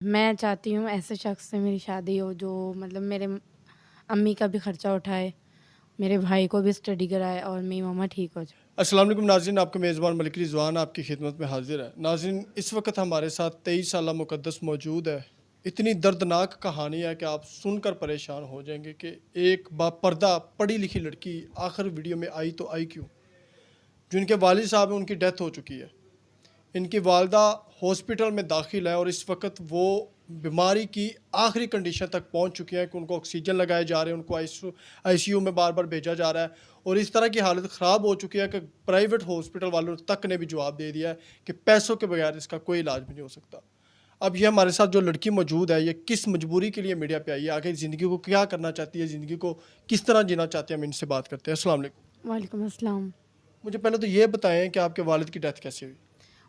मैं चाहती हूँ ऐसे शख्स से मेरी शादी हो जो मतलब मेरे अम्मी का भी खर्चा उठाए, मेरे भाई को भी स्टडी कराए और मेरी मम्मा ठीक हो जाए। अस्सलाम वालेकुम नाज़रीन, आपका मेज़बान मलिक रिज़वान आपकी खिदमत में हाज़िर है। नाज़रीन, इस वक्त हमारे साथ 23 साला मुक़द्दस मौजूद है। इतनी दर्दनाक कहानी है कि आप सुनकर परेशान हो जाएंगे कि एक बापर्दा पढ़ी लिखी लड़की आखिर वीडियो में आई तो आई क्यों। जिनके वालिद साहब हैं उनकी डेथ हो चुकी है। इनकी वालदा हॉस्पिटल में दाखिल है और इस वक्त वो बीमारी की आखिरी कंडीशन तक पहुंच चुकी हैं कि उनको ऑक्सीजन लगाए जा रहे हैं, उनको आईसीयू में बार बार भेजा जा रहा है और इस तरह की हालत ख़राब हो चुकी है कि प्राइवेट हॉस्पिटल वालों तक ने भी जवाब दे दिया है कि पैसों के बगैर इसका कोई इलाज भी नहीं हो सकता। अब ये हमारे साथ जो लड़की मौजूद है, ये किस मजबूरी के लिए मीडिया पे आई है, आगे ज़िंदगी को क्या करना चाहती है, ज़िंदगी को किस तरह जीना चाहती है, हम इनसे बात करते हैं। अस्सलाम वालेकुम। वालेकुम अस्सलाम। मुझे पहले तो ये बताएं कि आपके वालिद की डेथ कैसे हुई।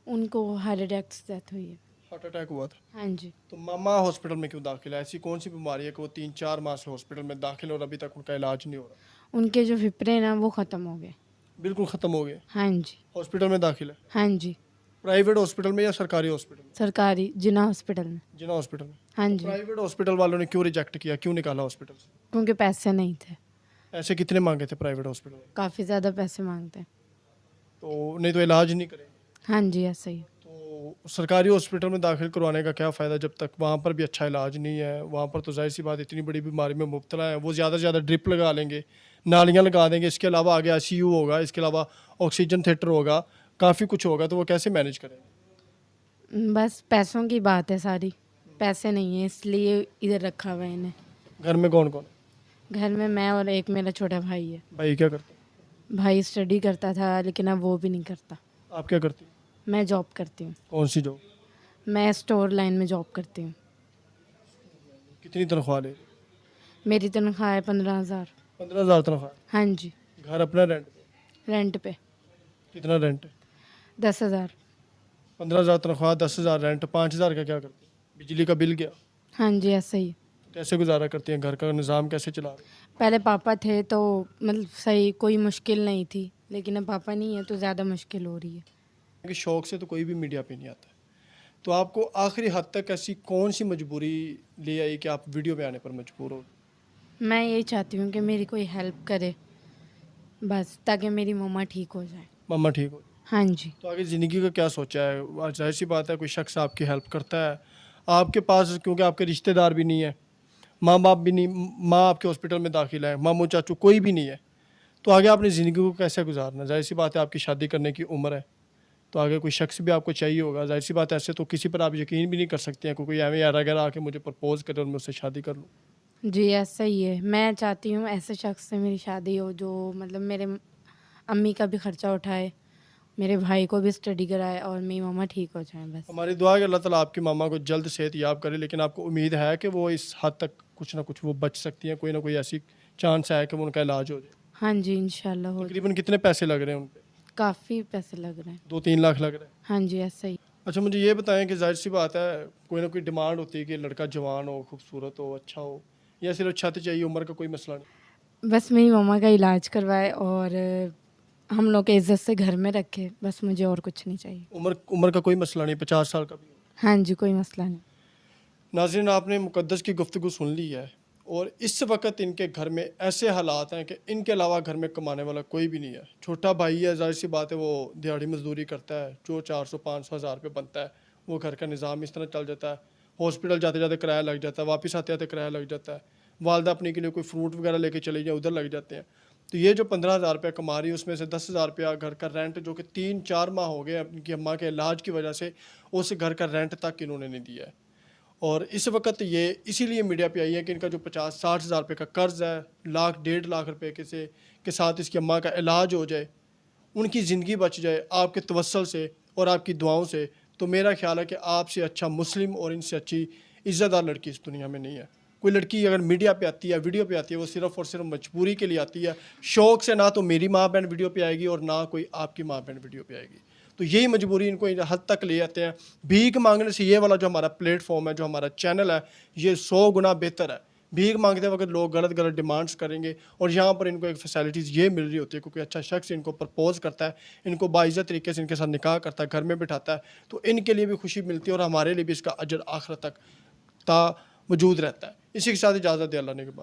उनको हार्ट अटैक से डेथ हुई है। हार्ट अटैक हुआ था। हाँ जी। तो मामा हॉस्पिटल में क्यों दाखिल है? ऐसी कौन सी बीमारी है कि वो 3-4 माह से हॉस्पिटल में दाखिल और अभी तक उनका इलाज नहीं हो रहा? उनके जो फेफड़े ना वो ख़त्म हो गए। बिल्कुल ख़त्म हो गए। हाँ जी। हॉस्पिटल में दाखिल है? हाँ जी। प्राइवेट हॉस्पिटल में या सरकारी हॉस्पिटल में? सरकारी जिना हॉस्पिटल में। जिना हॉस्पिटल में। हाँ तो जी। प्राइवेट हॉस्पिटल वालों ने क्यों रिजेक्ट किया, क्यों निकाला हॉस्पिटल से? क्योंकि पैसे नहीं थे, ऐसे कितने मांगे थे प्राइवेट हॉस्पिटल में? काफ़ी ज़्यादा पैसे मांगते हैं। तो नहीं तो इलाज नहीं करेंगे। हाँ जी, ऐसा ही। तो सरकारी हॉस्पिटल में दाखिल करवाने का क्या फ़ायदा जब तक वहाँ पर भी अच्छा इलाज नहीं है? वहाँ पर तो ज़ाहिर सी बात, इतनी बड़ी बीमारी में मुब्तला है, वो ज़्यादा से ज़्यादा ड्रिप लगा लेंगे, नालियाँ लगा देंगे, इसके अलावा आगे आईसीयू होगा, इसके अलावा ऑक्सीजन थिएटर होगा, काफ़ी कुछ होगा, तो वो कैसे मैनेज करेंगे? बस पैसों की बात है सारी। पैसे नहीं है इसलिए इधर रखा हुआ है इन्हें। घर में कौन कौन है? घर में मैं और एक मेरा छोटा भाई है। भाई क्या करते हैं? भाई स्टडी करता था लेकिन अब वो भी नहीं करता। आप क्या करती हैं? मैं जॉब करती हूँ। कौन सी जॉब? मैं स्टोर लाइन में जॉब करती हूँ। कितनी तनख्वाह ले रही? मेरी तनख्वाह है 15,000। 15,000 तनख्वाह? हाँ जी। घर अपना रेंट पे? रेंट पे कितना रेंट है? 10,000। 15,000 तनख्वाह, 10,000 रेंट, 5,000 का क्या करती हैं? बिजली का बिल गया? हाँ जी, ऐसा ही। कैसे गुजारा करती हैं? घर का निज़ाम कैसे चला रही हैं? पहले पापा थे तो मतलब सही, कोई मुश्किल नहीं थी, लेकिन अब पापा नहीं है तो ज़्यादा मुश्किल हो रही है। कि शौक से तो कोई भी मीडिया पे नहीं आता है। तो आपको आखिरी हद तक ऐसी कौन सी मजबूरी ले आई कि आप वीडियो पे आने पर मजबूर हो? मैं यही चाहती हूँ कि मेरी कोई हेल्प करे बस, ताकि मेरी मम्मा ठीक हो जाए। मम्मा ठीक हो? हाँ जी। तो आगे ज़िंदगी का क्या सोचा है? ज़ाहिर सी बात है, कोई शख्स आपकी हेल्प करता है आपके पास, क्योंकि आपके रिश्तेदार भी नहीं है, माँ बाप भी नहीं, माँ आपके हॉस्पिटल में दाखिल है, मामू चाचू कोई भी नहीं है, तो आगे आपने ज़िंदगी को कैसे गुजारना? ज़ाहिर सी बात है, आपकी शादी करने की उम्र है, तो आगे कोई शख्स भी आपको चाहिए होगा। ज़ाहिर सी बात है, ऐसे तो किसी पर आप यकीन भी नहीं कर सकते हैं कि कोई एवं यार अगर आके मुझे प्रपोज़ करे और मैं उससे शादी कर लूँ। जी, ऐसा ही है। मैं चाहती हूँ ऐसे शख्स से मेरी शादी हो जो मतलब मेरे अम्मी का भी खर्चा उठाए, मेरे भाई को भी स्टडी कराए और मेरी मम्मा ठीक हो जाए बस। हमारी दुआ है कि अल्लाह ताला आपकी मामा को जल्द सेहत याब करे, लेकिन आपको उम्मीद है कि वो इस हद तक कुछ ना कुछ वो बच सकती हैं, कोई ना कोई ऐसी चांस है कि वो उनका इलाज हो जाए? हाँ जी, इंशाल्लाह हो जाए। तकरीबन कितने पैसे लग रहे हैं उन पे? काफ़ी पैसे लग रहे हैं। 2-3 लाख लग रहे हैं? हाँ जी, ऐसा ही। अच्छा, मुझे ये बताएं कि जाहिर सी बात है, कोई ना कोई डिमांड होती है कि लड़का जवान हो, खूबसूरत हो, अच्छा हो, या सिर्फ छत चाहिए, उम्र का कोई मसला नहीं? बस मेरी मम्मा का इलाज करवाए और हम लोग के इज़्ज़त से घर में रखे, बस मुझे और कुछ नहीं चाहिए। उम्र उम्र का कोई मसला नहीं, 50 साल का भी हो? हाँ जी, कोई मसला नहीं। नाज़रीन, आपने मुक़द्दस की गुफ्तगू सुन ली है और इस वक्त इनके घर में ऐसे हालात हैं कि इनके अलावा घर में कमाने वाला कोई भी नहीं है। छोटा भाई है, ज़ाहिर सी बात है, वो दिहाड़ी मजदूरी करता है, जो 400-500 हज़ार रुपये बनता है, वो घर का निज़ाम इस तरह चल जाता है। हॉस्पिटल जाते जाते किराया लग जाता है, वापस आते आते किराया लग जाता है, वालदा अपने के लिए कोई फ्रूट वगैरह लेके चले जाए, उधर लग जाते हैं। तो ये जो 15,000 रुपये कमा रही है, उसमें से 10,000 रुपया घर का रेंट, जो कि 3-4 माह हो गए इनकी अम्मा के इलाज की वजह से, उस घर का रेंट तक इन्होंने नहीं दिया है। और इस वक्त ये इसीलिए मीडिया पे आई है कि इनका जो 50-60 हज़ार रुपये का कर्ज़ है, लाख 1.5 लाख रुपए के साथ इसकी अम्मा का इलाज हो जाए, उनकी ज़िंदगी बच जाए आपके तवस्सुल से और आपकी दुआओं से, तो मेरा ख्याल है कि आपसे अच्छा मुस्लिम और इनसे अच्छी इज़्ज़तदार लड़की इस दुनिया में नहीं है। कोई लड़की अगर मीडिया पे आती है, वीडियो पे आती है, वो सिर्फ़ और सिर्फ मजबूरी के लिए आती है। शौक़ से ना तो मेरी माँ बहन वीडियो पे आएगी और ना कोई आपकी माँ बहन वीडियो पे आएगी। तो यही मजबूरी इनको इन हद तक ले आते हैं। भीख मांगने से ये वाला जो हमारा प्लेटफॉर्म है, जो हमारा चैनल है, ये 100 गुना बेहतर है। भीख मांगते वक्त लोग गलत गलत डिमांड्स करेंगे और यहाँ पर इनको एक फैसिलिटीज़ ये मिल रही होती है, क्योंकि अच्छा शख्स इनको प्रपोज़ करता है, इनको बाइज़्ज़त तरीके से इनके साथ निकाह करता है, घर में बिठाता है, तो इनके लिए भी खुशी मिलती है और हमारे लिए भी इसका अजर आखिरत तक राब्ता मौजूद रहता है। इसी के साथ इजाज़त दें, अल्लाह ने के बाद।